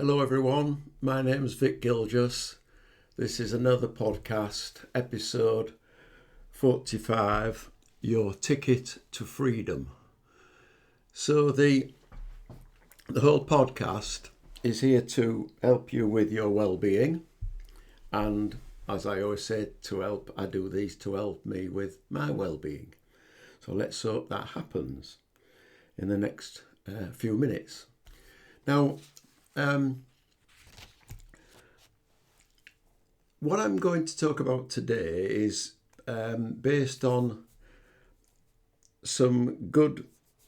Hello everyone, my name's Vic Gilgis. This is another podcast, episode 45, Your Ticket to Freedom. So the whole podcast is here to help you with your well-being, and as I always say, I do these to help me with my well-being. So let's hope that happens in the next few minutes. Now, what I'm going to talk about today is based on some good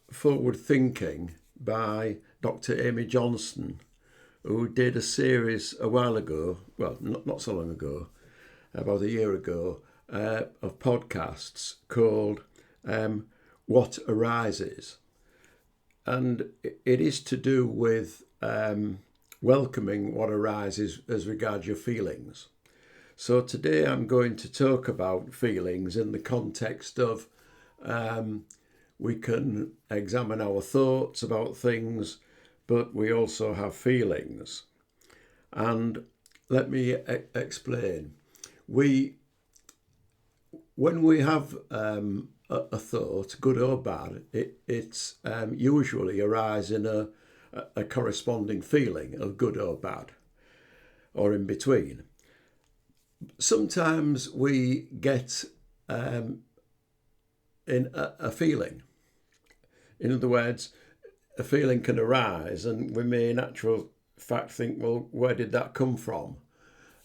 forward thinking by Dr. Amy Johnson, who did a series a while ago, well, not so long ago, about a year ago, of podcasts called What Arises. And it is to do with welcoming what arises as regards your feelings. So today I'm going to talk about feelings in the context of we can examine our thoughts about things, but we also have feelings. And let me explain. When we have a thought, good or bad, it's usually arise in a corresponding feeling of good or bad, or in between. Sometimes we get in a feeling. In other words, a feeling can arise and we may in actual fact think, well, where did that come from?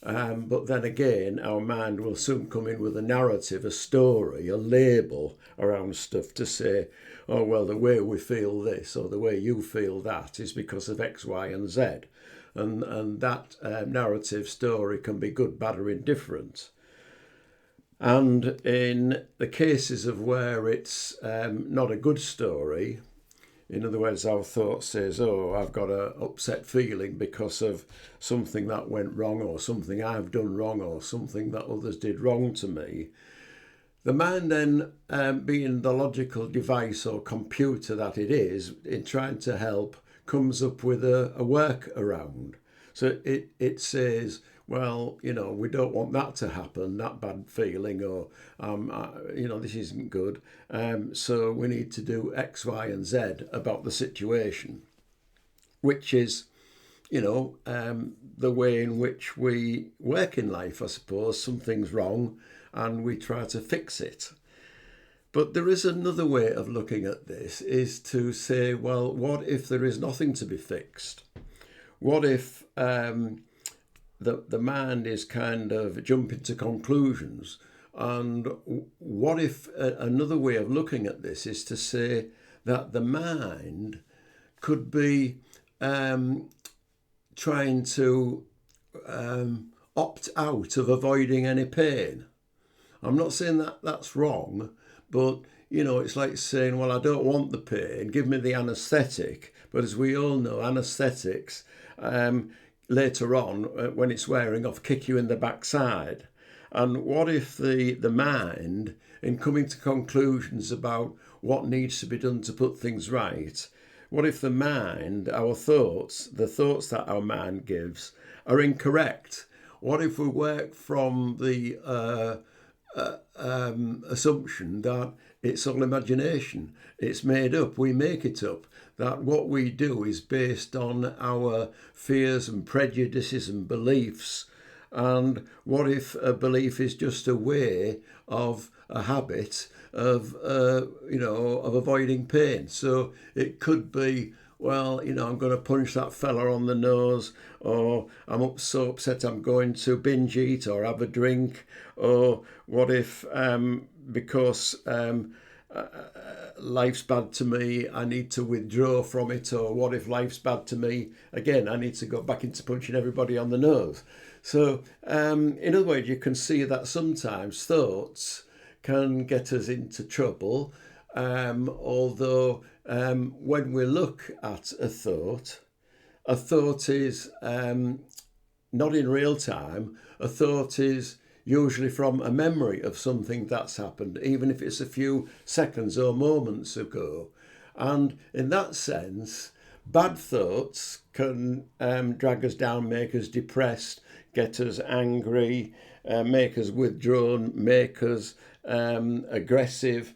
But then again, our mind will soon come in with a narrative, a story, a label around stuff to say, oh, well, the way we feel this or the way you feel that is because of X, Y, and Z. And that narrative story can be good, bad, or indifferent. And in the cases of where it's not a good story, in other words, our thought says, oh, I've got an upset feeling because of something that went wrong or something I've done wrong or something that others did wrong to me. The mind then, being the logical device or computer that it is, in trying to help, comes up with a workaround. So it says, well, we don't want that to happen, that bad feeling, or, this isn't good. So we need to do X, Y, and Z about the situation, which is, the way in which we work in life, I suppose. Something's wrong and we try to fix it. But there is another way of looking at this, is to say, well, what if there is nothing to be fixed? What if the mind is kind of jumping to conclusions? And what if another way of looking at this is to say that the mind could be trying to opt out of avoiding any pain? I'm not saying that that's wrong, but, it's like saying, well, I don't want the pain, give me the anaesthetic. But as we all know, anaesthetics, later on, when it's wearing off, kick you in the backside. And what if the mind, in coming to conclusions about what needs to be done to put things right, what if the mind, our thoughts, the thoughts that our mind gives, are incorrect? What if we work from the assumption that it's all imagination, it's made up, we make it up, that what we do is based on our fears and prejudices and beliefs? And what if a belief is just a way of a habit of avoiding pain? So it could be, well, I'm going to punch that fella on the nose, or I'm so upset I'm going to binge eat or have a drink. Or what if because life's bad to me, I need to withdraw from it? Or what if life's bad to me, again, I need to go back into punching everybody on the nose? So in other words, you can see that sometimes thoughts can get us into trouble, although when we look at a thought is not in real time. A thought is usually from a memory of something that's happened, even if it's a few seconds or moments ago. And in that sense, bad thoughts can drag us down, make us depressed, get us angry, make us withdrawn, make us aggressive.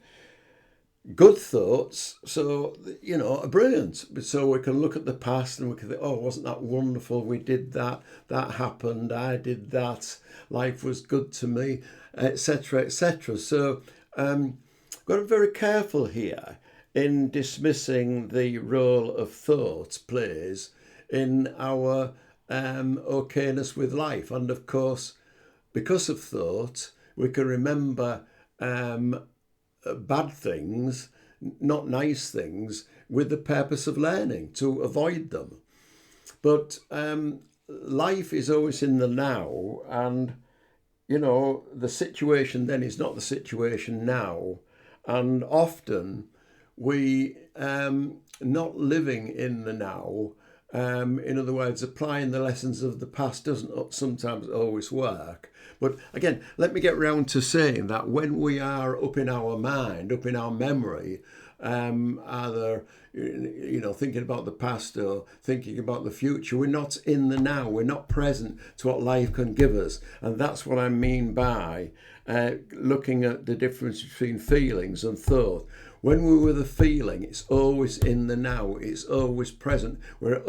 Good thoughts, so are brilliant. So we can look at the past and we can think, oh, wasn't that wonderful? We did that, that happened, I did that, life was good to me, etc., etc. So got to be very careful here in dismissing the role of thought plays in our okayness with life. And of course, because of thought, we can remember bad things, not nice things, with the purpose of learning to avoid them. But life is always in the now, and the situation then is not the situation now, and often we not living in the now. In other words, applying the lessons of the past doesn't sometimes always work. But again, let me get round to saying that when we are up in our mind, up in our memory, either thinking about the past or thinking about the future, we're not in the now. We're not present to what life can give us, and that's what I mean by looking at the difference between feelings and thought. When we're with a feeling, it's always in the now. It's always present. We're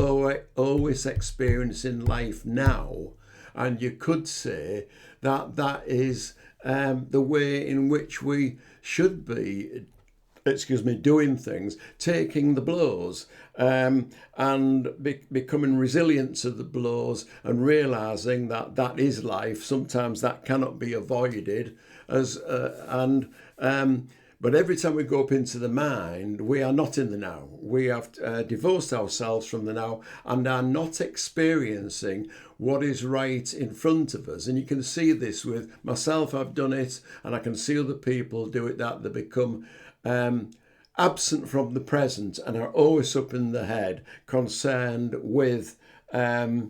always experiencing life now. And you could say that that is the way in which we should be, doing things, taking the blows and becoming resilient to the blows and realising that that is life. Sometimes that cannot be avoided. But every time we go up into the mind, we are not in the now. We have divorced ourselves from the now and are not experiencing what is right in front of us. And you can see this with myself. I've done it, and I can see other people do it, that they become absent from the present and are always up in the head, concerned with the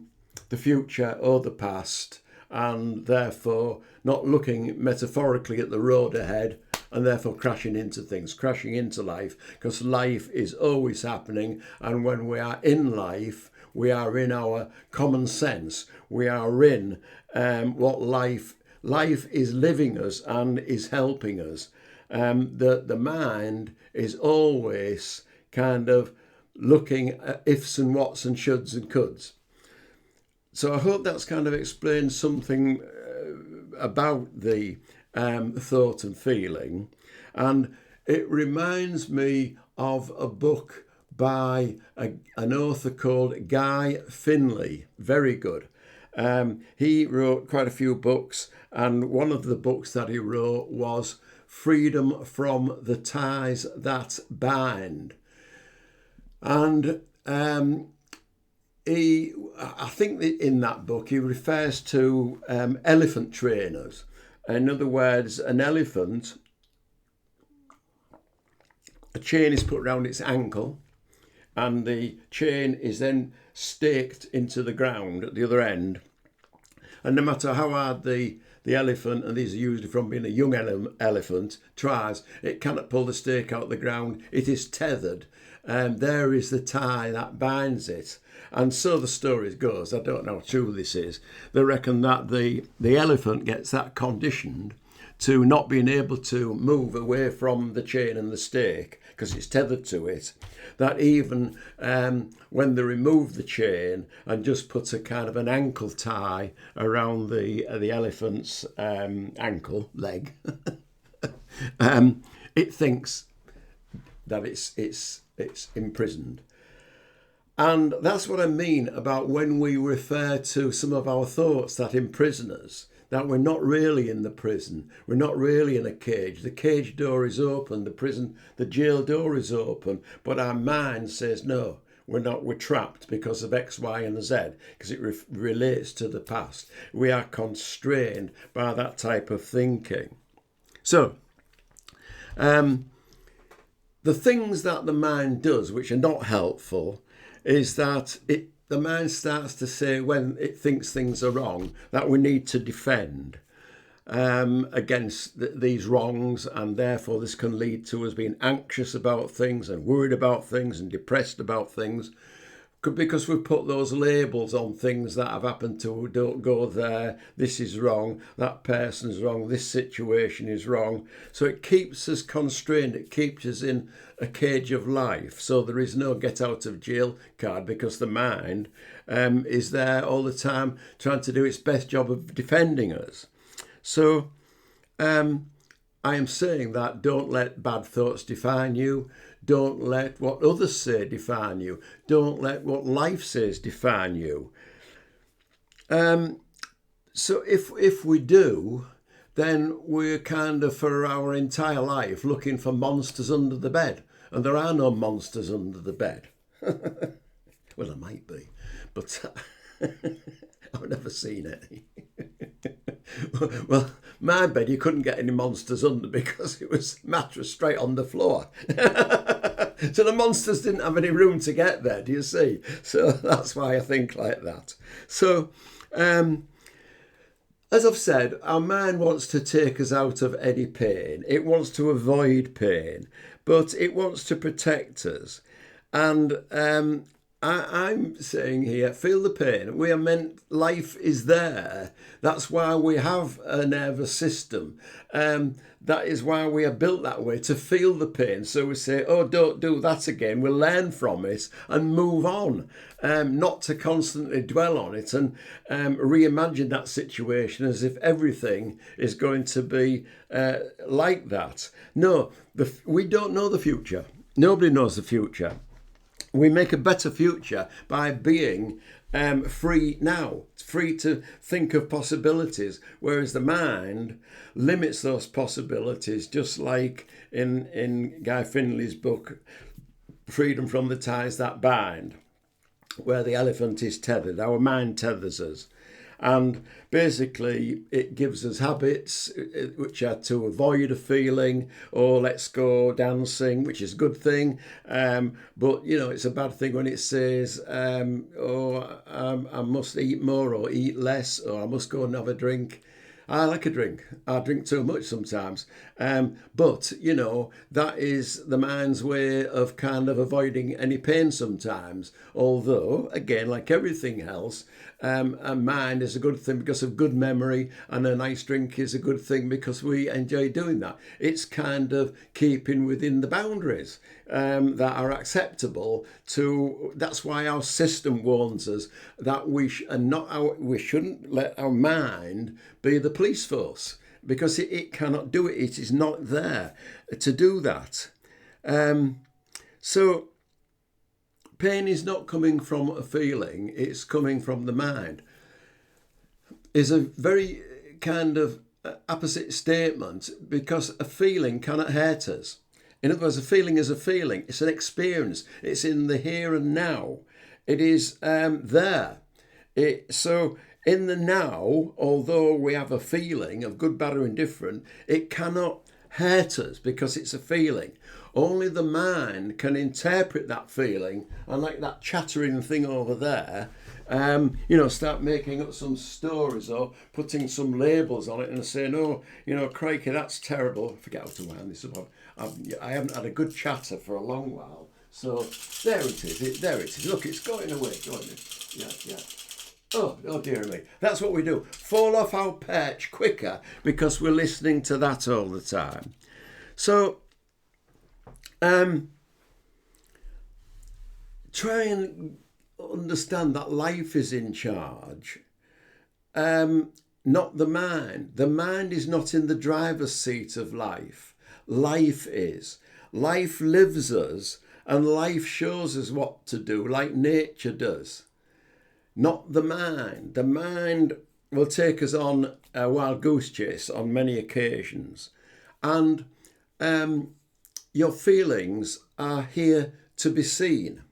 future or the past, and therefore not looking metaphorically at the road ahead, and therefore crashing into things, crashing into life, because life is always happening. And when we are in life, we are in our common sense. We are in what life is living us and is helping us. The mind is always kind of looking at ifs and whats and shoulds and coulds. So I hope that's kind of explained something about the thought and feeling. And it reminds me of a book by an author called Guy Finley. Very good. He wrote quite a few books, and one of the books that he wrote was Freedom from the Ties That Bind. And I think that in that book he refers to elephant trainers. In other words, an elephant, a chain is put around its ankle, and the chain is then staked into the ground at the other end. And no matter how hard the elephant, and these are usually from being a young elephant, tries, it cannot pull the stake out of the ground. It is tethered. There is the tie that binds it. And so the story goes, I don't know how true this is, they reckon that the elephant gets that conditioned to not being able to move away from the chain and the stake because it's tethered to it, that even when they remove the chain and just put a kind of an ankle tie around the elephant's leg, it thinks that it's imprisoned. And that's what I mean about when we refer to some of our thoughts that imprison us, that we're not really in the prison. We're not really in a cage. The cage door is open, the jail door is open, but our mind says, no, we're not, we're trapped because of X, Y, and Z, because it relates to the past. We are constrained by that type of thinking. So, the things that the mind does, which are not helpful, is that the mind starts to say, when it thinks things are wrong, that we need to defend against these wrongs, and therefore this can lead to us being anxious about things and worried about things and depressed about things. because we've put those labels on things that have happened to, don't go there, this is wrong, that person's wrong, this situation is wrong. So it keeps us constrained, it keeps us in a cage of life. So there is no get out of jail card, because the mind is there all the time trying to do its best job of defending us. So I am saying that don't let bad thoughts define you. Don't let what others say define you. Don't let what life says define you. So if we do, then we're kind of for our entire life looking for monsters under the bed. And there are no monsters under the bed. Well, there might be, but I've never seen any. Well, my bed, you couldn't get any monsters under because it was mattress straight on the floor. So the monsters didn't have any room to get there, do you see? So that's why I think like that. So, as I've said, our mind wants to take us out of any pain. It wants to avoid pain, but it wants to protect us. And I'm saying here, feel the pain. We are meant, life is there. That's why we have a nervous system. That is why we are built that way, to feel the pain. So we say, oh, don't do that again. We'll learn from it and move on, not to constantly dwell on it and reimagine that situation as if everything is going to be like that. No, we don't know the future. Nobody knows the future. We make a better future by being free now, free to think of possibilities, whereas the mind limits those possibilities, just like in Guy Finley's book, Freedom from the Ties That Bind, where the elephant is tethered. Our mind tethers us. And basically, it gives us habits which are to avoid a feeling, or let's go dancing, which is a good thing. But, you know, it's a bad thing when it says, I must eat more or eat less, or I must go and have a drink. I like a drink. I drink too much sometimes. But, you know, that is the mind's way of kind of avoiding any pain sometimes. Although, again, like everything else, a mind is a good thing because of good memory, and a nice drink is a good thing because we enjoy doing that. It's kind of keeping within the boundaries that are acceptable to. That's why our system warns us that we shouldn't let our mind be the police force, because it cannot do it. It is not there to do that. So pain is not coming from a feeling, it's coming from the mind. Is a very kind of opposite statement, because a feeling cannot hurt us. In other words, a feeling is a feeling. It's an experience. It's in the here and now. It is there. So in the now, although we have a feeling of good, bad or indifferent, it cannot hurt us because it's a feeling. Only the mind can interpret that feeling, and like that chattering thing over there, start making up some stories or putting some labels on it and saying, oh, crikey, that's terrible. I forget how to wind this up. I haven't had a good chatter for a long while. So there it is. There it is. Look, it's going away. Yeah. Oh dear me. That's what we do. Fall off our perch quicker because we're listening to that all the time. So try and understand that life is in charge, not the mind. The mind is not in the driver's seat of life. Life is. Life lives us, and life shows us what to do, like nature does. Not the mind. The mind will take us on a wild goose chase on many occasions. And your feelings are here to be seen.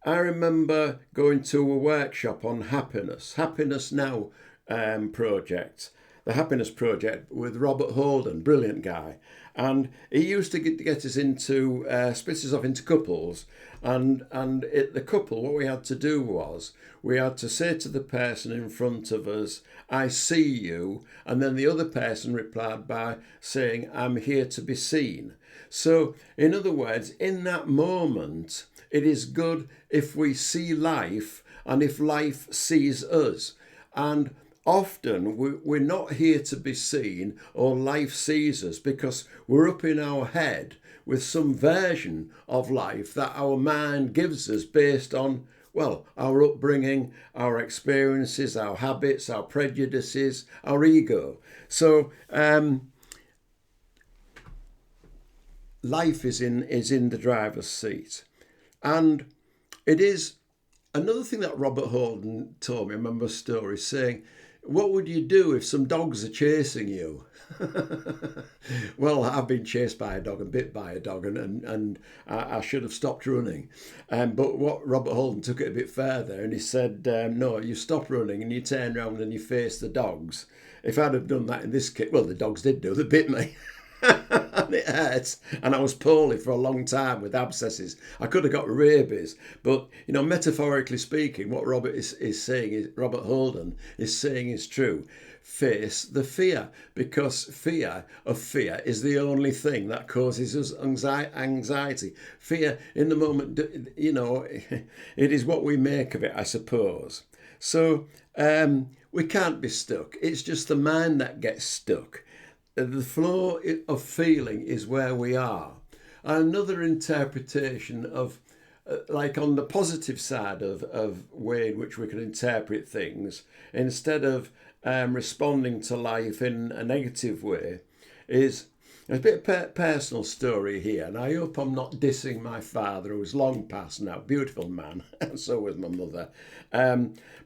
I remember going to a workshop on Happiness Now project the Happiness Project with Robert Holden, brilliant guy. And he used to get us into, split us off into couples. And the couple, what we had to do was, we had to say to the person in front of us, I see you. And then the other person replied by saying, I'm here to be seen. So, in other words, in that moment, it is good if we see life and if life sees us. And often we're not here to be seen, or life sees us, because we're up in our head with some version of life that our mind gives us based on, well, our upbringing, our experiences, our habits, our prejudices, our ego. So life is in the driver's seat. And it is another thing that Robert Holden told me. I remember a story saying, what would you do if some dogs are chasing you? Well, I've been chased by a dog and bit by a dog, and I should have stopped running. But what Robert Holden took it a bit further, and he said, no, you stop running and you turn around and you face the dogs. If I'd have done that in this case, well, the dogs did do, they bit me. And it hurt, and I was poorly for a long time with abscesses. I could have got rabies, but metaphorically speaking, what Robert Holden is saying is true. Face the fear, because fear is the only thing that causes us anxiety. Fear in the moment, it is what we make of it, I suppose. So we can't be stuck. It's just the mind that gets stuck. The flow of feeling is where we are. Another interpretation of, like on the positive side of way in which we can interpret things, instead of responding to life in a negative way, is a bit of a personal story here. And I hope I'm not dissing my father, who's long passed now, beautiful man, and so was my mother.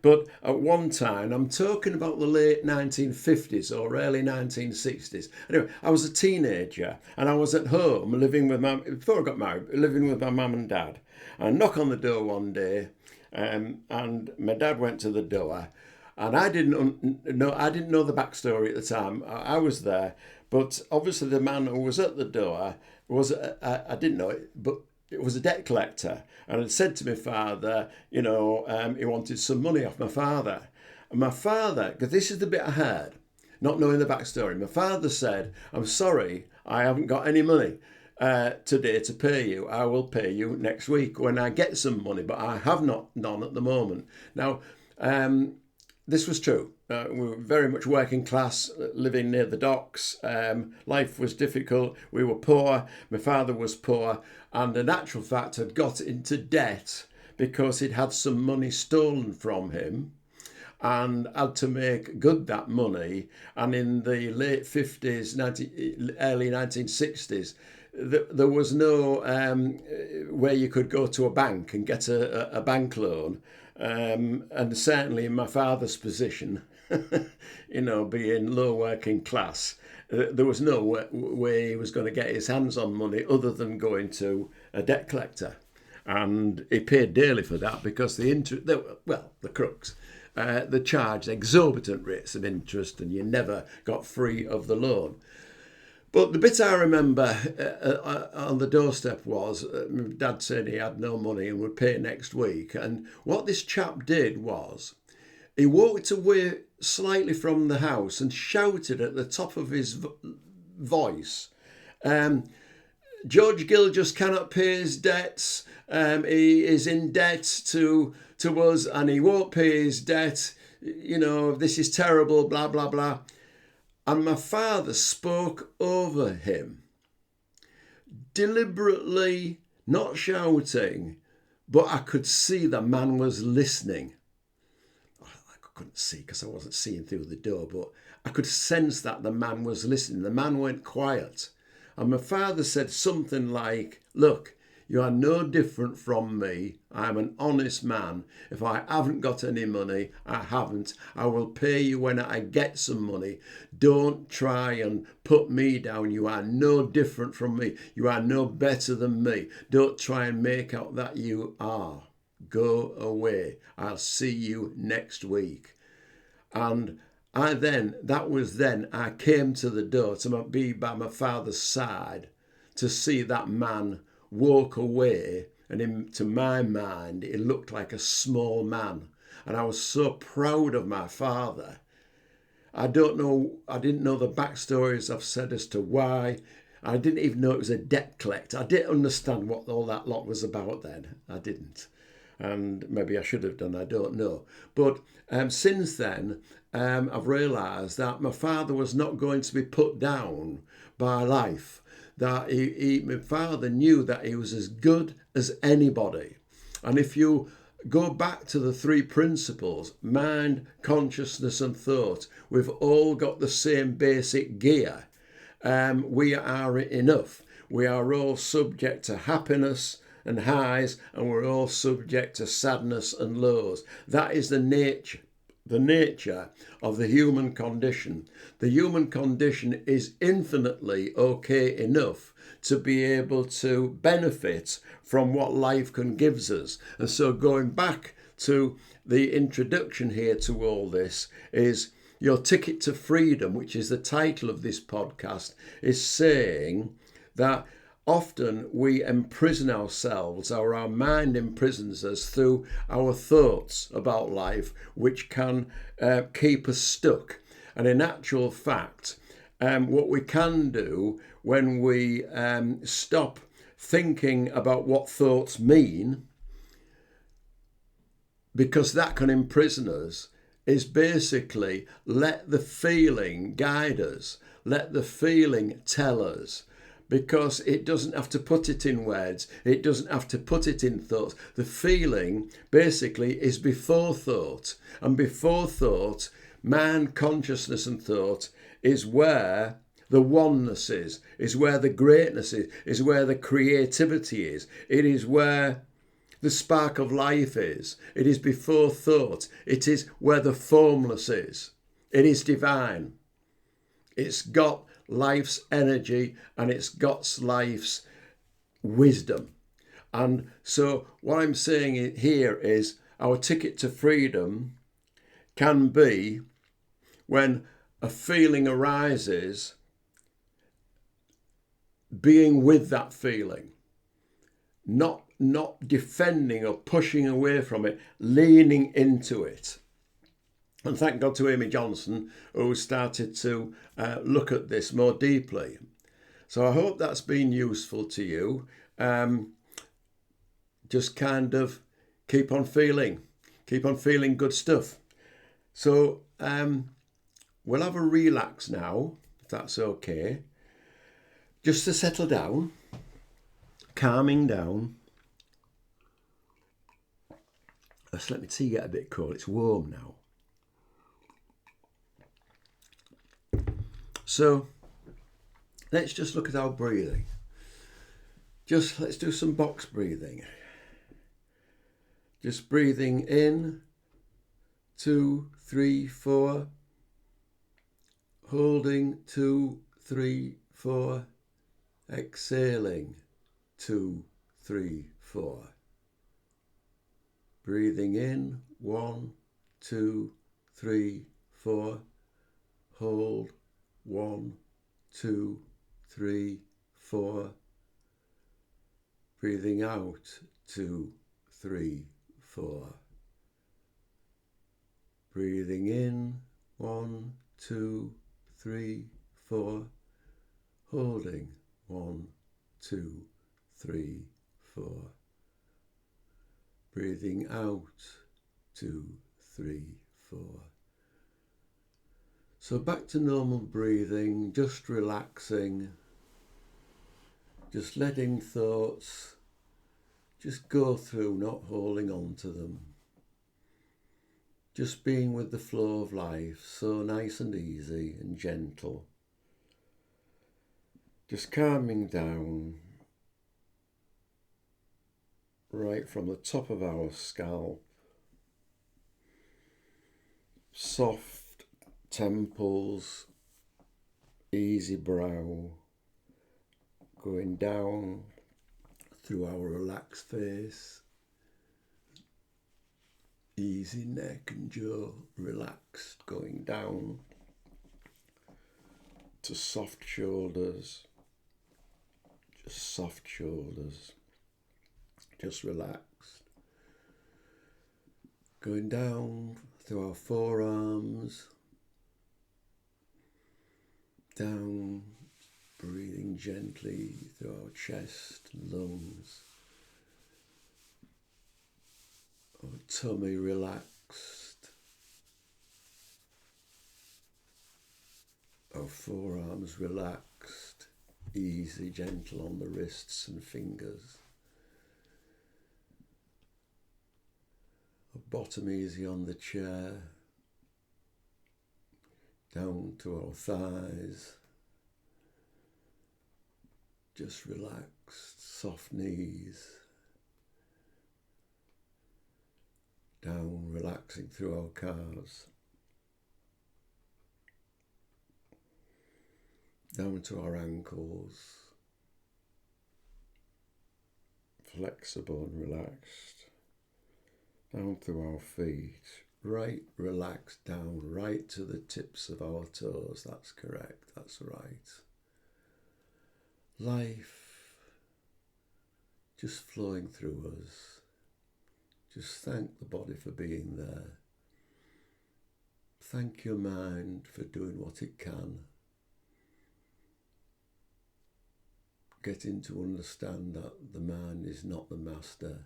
But at one time, I'm talking about the late 1950s or early 1960s. Anyway, I was a teenager and I was at home before I got married, living with my mum and dad. I knock on the door one day, and my dad went to the door, and I didn't know the backstory at the time. I was there, but obviously the man who was at the door was, I didn't know it, but it was a debt collector, and had said to my father, he wanted some money off my father. And my father, because this is the bit I heard, not knowing the backstory, my father said, I'm sorry, I haven't got any money today to pay you. I will pay you next week when I get some money, but I have none at the moment. Now, this was true. We were very much working class, living near the docks. Life was difficult. We were poor. My father was poor, and in actual fact had got into debt because he'd had some money stolen from him and had to make good that money. And in the late 50s, early 1960s, there was no where you could go to a bank and get a bank loan. And certainly in my father's position, being low working class, there was no way he was going to get his hands on money other than going to a debt collector. And he paid dearly for that because the crooks, they charged exorbitant rates of interest, and you never got free of the loan. But the bit I remember on the doorstep was my dad saying he had no money and would pay next week. And what this chap did was he walked away slightly from the house and shouted at the top of his voice, George Gill just cannot pay his debts. He is in debt to us and he won't pay his debt. This is terrible, blah, blah, blah. And my father spoke over him, deliberately, not shouting, but I could see the man was listening. I couldn't see because I wasn't seeing through the door, but I could sense that the man was listening. The man went quiet. And my father said something like, look, you are no different from me. I'm an honest man. If I haven't got any money, I haven't. I will pay you when I get some money. Don't try and put me down. You are no different from me. You are no better than me. Don't try and make out that you are. Go away. I'll see you next week. And I came to the door to be by my father's side to see that man walk away, and to my mind, it looked like a small man. And I was so proud of my father. I didn't know the backstories I've said as to why. I didn't even know it was a debt collector. I didn't understand what all that lot was about then. I didn't. And maybe I should have done, I don't know. But since then, I've realised that my father was not going to be put down by life. That my father knew that he was as good as anybody. And if you go back to the three principles, mind, consciousness and thought, we've all got the same basic gear. We are enough. We are all subject to happiness and highs, and we're all subject to sadness and lows. That is the nature of the human condition. The human condition is infinitely okay enough to be able to benefit from what life can give us. And so going back to the introduction here to all this is your ticket to freedom, which is the title of this podcast, is saying that often we imprison ourselves, or our mind imprisons us through our thoughts about life, which can keep us stuck. And in actual fact, what we can do when we stop thinking about what thoughts mean, because that can imprison us, is basically let the feeling guide us, let the feeling tell us. Because it doesn't have to put it in words, it doesn't have to put it in thoughts. The feeling basically is before thought. And before thought, mind, consciousness and thought is where the oneness is where the greatness is where the creativity is. It is where the spark of life is. It is before thought. It is where the formless is. It is divine. It's got life's energy and it's got life's wisdom. And so what I'm saying here is our ticket to freedom can be when a feeling arises, being with that feeling, not defending or pushing away from it, leaning into it. And thank God to Amy Johnson, who started to look at this more deeply. So I hope that's been useful to you. Just kind of keep on feeling good stuff. So we'll have a relax now, if that's okay. Just to settle down, calming down. Let's let my tea get a bit cold. It's warm now. So let's just look at our breathing. Let's do some box breathing. Just breathing in, 2, 3, 4. Holding, 2, 3, 4. Exhaling, 2, 3, 4. Breathing in, 1, 2, 3, 4. Hold, 1, 2, 3, 4. Breathing out, 2, 3, 4. Breathing in, 1, 2, 3, 4. Holding, 1, 2, 3, 4. Breathing out, 2, 3, 4. So back to normal breathing, just relaxing, just letting thoughts just go through, not holding on to them. Just being with the flow of life, so nice and easy and gentle. Just calming down right from the top of our scalp, soft temples, easy brow, going down through our relaxed face, Easy neck and jaw, relaxed, going down to soft shoulders, just soft shoulders, just relaxed. Going down through our forearms, down, breathing gently through our chest and lungs. Our tummy relaxed. Our forearms relaxed, easy, gentle on the wrists and fingers. Our bottom easy on the chair, down to our thighs. Just relaxed, soft knees. Down, relaxing through our calves. Down to our ankles. Flexible and relaxed. Down through our feet. Right, relaxed down, right to the tips of our toes. That's correct, that's right. Life just flowing through us. Just thank the body for being there. Thank your mind for doing what it can. Getting to understand that the mind is not the master.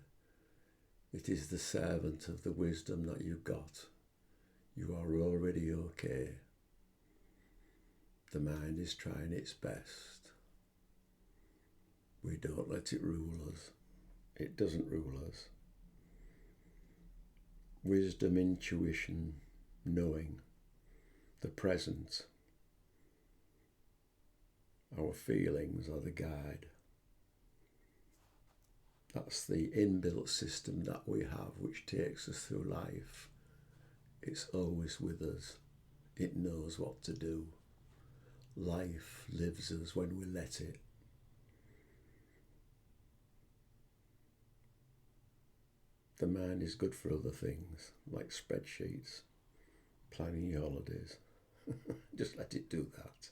It is the servant of the wisdom that you've got. You are already okay. The mind is trying its best. We don't let it rule us. It doesn't rule us. Wisdom, intuition, knowing, the present, our feelings are the guide. That's the inbuilt system that we have which takes us through life. It's always with us. It knows what to do. Life lives us when we let it. The mind is good for other things, like spreadsheets, planning your holidays. Just let it do that.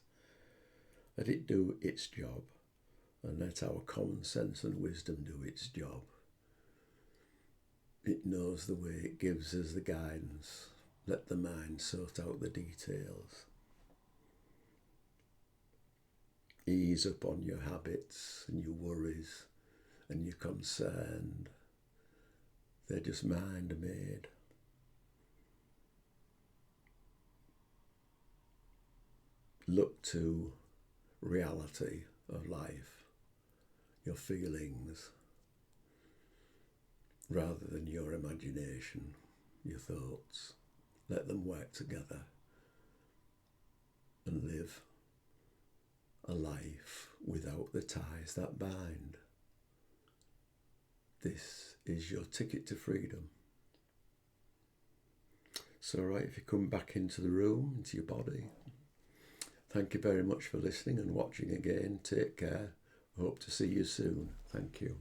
Let it do its job, and let our common sense and wisdom do its job. It knows the way, it gives us the guidance. Let the mind sort out the details. Ease up on your habits and your worries and your concern. They're just mind-made. Look to reality of life, your feelings, rather than your imagination, your thoughts. Let them work together and live a life without the ties that bind. This is your ticket to freedom. So right, if you come back into the room, into your body, thank you very much for listening and watching again. Take care. I hope to see you soon. Thank you.